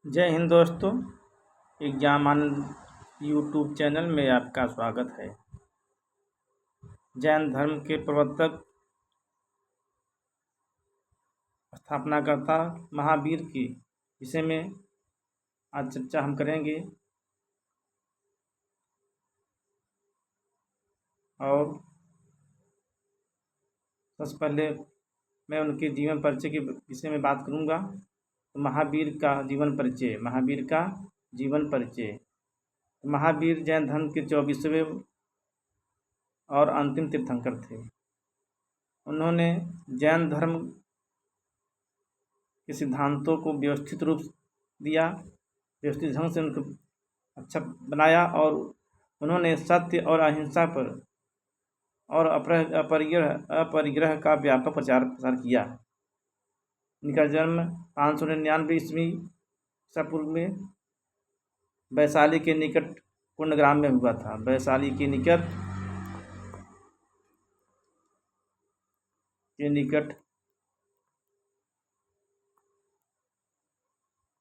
जय हिंद दोस्तों। एग्जामानंद YouTube channel में आपका स्वागत है। जैन धर्म के प्रवर्तक, स्थापनाकर्ता महावीर के विषय में आज चर्चा हम करेंगे। और सबसे पहले मैं उनके जीवन परिचय के विषय में बात करूंगा। तो महावीर का जीवन परिचय। महावीर जैन धर्म के 24वें और अंतिम तीर्थंकर थे। उन्होंने जैन धर्म के सिद्धांतों को व्यवस्थित रूप दिया, व्यवस्थित ढंग से उनको अच्छा बनाया, और उन्होंने सत्य और अहिंसा पर और अपरिग्रह का व्यापक प्रचार प्रसार किया। इनका जन्म 599 ईस्वी ईसा पूर्व में वैशाली के निकट कुंडग्राम में हुआ था। वैशाली के निकट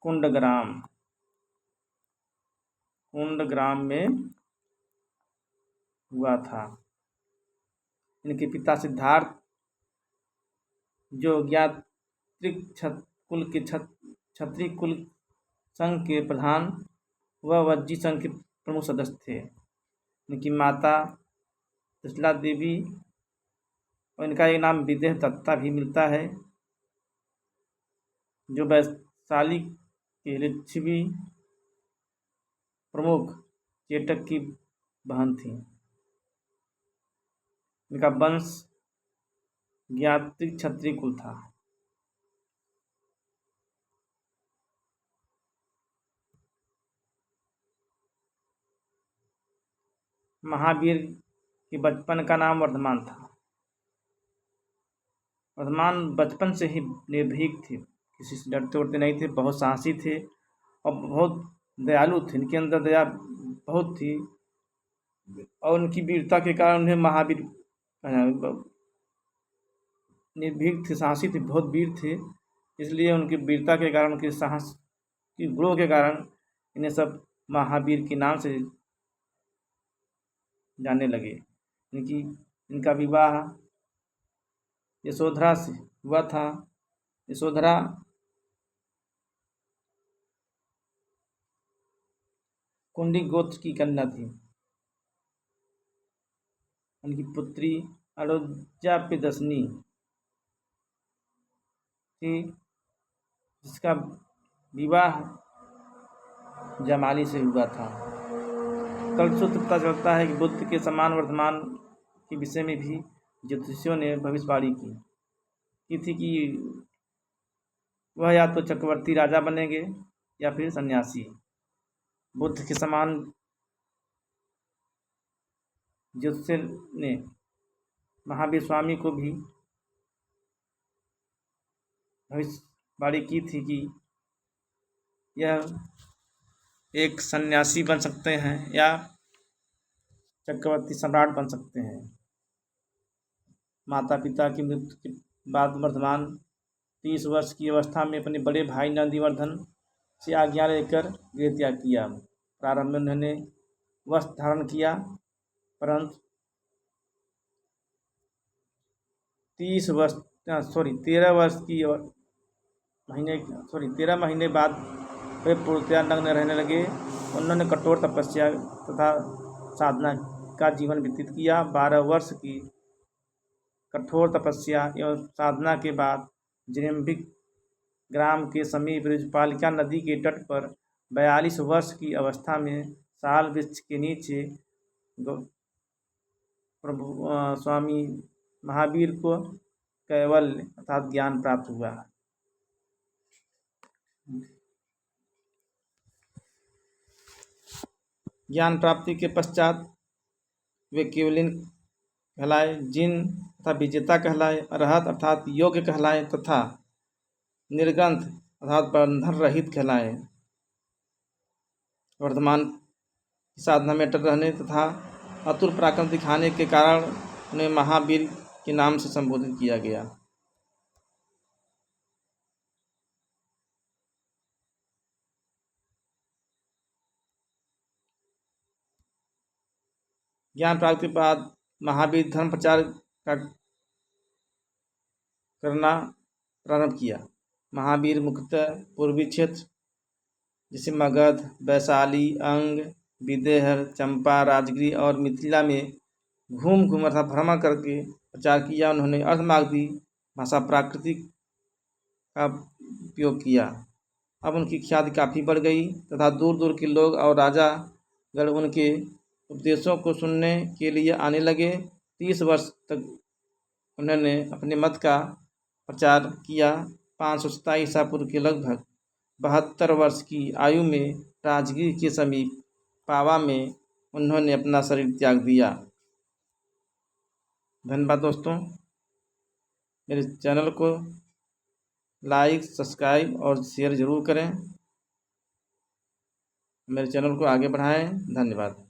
कुंडग्राम में हुआ था। इनके पिता सिद्धार्थ, जो क्षत्रिय कुल संघ के प्रधान व वज्जी संघ के प्रमुख सदस्य थे। इनकी माता त्रिशला देवी, और इनका एक नाम विदेह दत्ता भी मिलता है, जो वैशाली के लिच्छवी प्रमुख चेटक की बहन थी। इनका वंश ज्ञात्रिक क्षत्रिय कुल था। महावीर के बचपन का नाम वर्धमान था। वर्धमान बचपन से ही निर्भीक थे, किसी से डरते उड़ते नहीं थे, बहुत साहसी थे और बहुत दयालु थे। इनके अंदर दया बहुत थी, और उनकी वीरता के कारण उन्हें महावीर, निर्भीक थे, साहसी थे, बहुत वीर थे। इसलिए उनकी वीरता के कारण, उनके साहस की गुणों के कारण इन्हें सब महावीर के नाम से जानने लगे। इनका विवाह यशोधरा से हुआ था। यशोधरा कुंडी गोत्र की कन्या थी। उनकी पुत्री अलोज्या पिदसनी थी, जिसका विवाह जमाली से हुआ था। कल्पसूत्र पता चलता है कि बुद्ध के समान वर्धमान के विषय में भी ज्योतिषियों ने भविष्यवाणी की थी कि वह या तो चक्रवर्ती राजा बनेंगे या फिर सन्यासी। बुद्ध के समान ज्योतिषी ने महावीर स्वामी को भी भविष्यवाणी की थी कि यह एक सन्यासी बन सकते हैं या चक्रवर्ती सम्राट बन सकते हैं। माता पिता की मृत्यु के बाद वर्धमान 30 वर्ष की अवस्था में अपने बड़े भाई नंदीवर्धन से आज्ञा लेकर गृह त्याग किया। प्रारंभ में उन्होंने वस्त्र धारण किया, परंतु 13 महीने बाद वे पूर्णतया नग्न रहने लगे। उन्होंने कठोर तपस्या तथा साधना का जीवन व्यतीत किया। 12 वर्ष की कठोर तपस्या एवं साधना के बाद जिनेम्बिक ग्राम के समीप ऋजपालिका नदी के तट पर 42 वर्ष की अवस्था में साल वृक्ष के नीचे स्वामी महावीर को कैवल्य अर्थात ज्ञान प्राप्त हुआ। ज्ञान प्राप्ति के पश्चात वे केवलिन कहलाए, जिन तथा विजेता कहलाए, अरहत अर्थात योग्य कहलाए तथा निर्ग्रंथ अर्थात बंधन रहित कहलाए। वर्धमान की साधना में अटल रहने तथा अतुल पराक्रम दिखाने के कारण उन्हें महावीर के नाम से संबोधित किया गया। ज्ञान प्राप्ति के बाद महावीर धर्म प्रचार करना प्रारंभ किया। महावीर मुख्यतः पूर्वी क्षेत्र जैसे मगध, वैशाली, अंग, विदेहर, चंपा, राजगिरी और मिथिला में घूम अर्थात भ्रमण करके प्रचार किया। उन्होंने अर्धमागधी भाषा प्राकृतिक का उपयोग किया। अब उनकी ख्याति काफ़ी बढ़ गई तथा दूर दूर के लोग और राजागण उनके उपदेशों को सुनने के लिए आने लगे। 30 वर्ष तक उन्होंने अपने मत का प्रचार किया। 527 ईसा पूर्व के लगभग 72 वर्ष की आयु में राजगीर के समीप पावा में उन्होंने अपना शरीर त्याग दिया। धन्यवाद दोस्तों। मेरे चैनल को लाइक, सब्सक्राइब और शेयर ज़रूर करें। मेरे चैनल को आगे बढ़ाएं। धन्यवाद।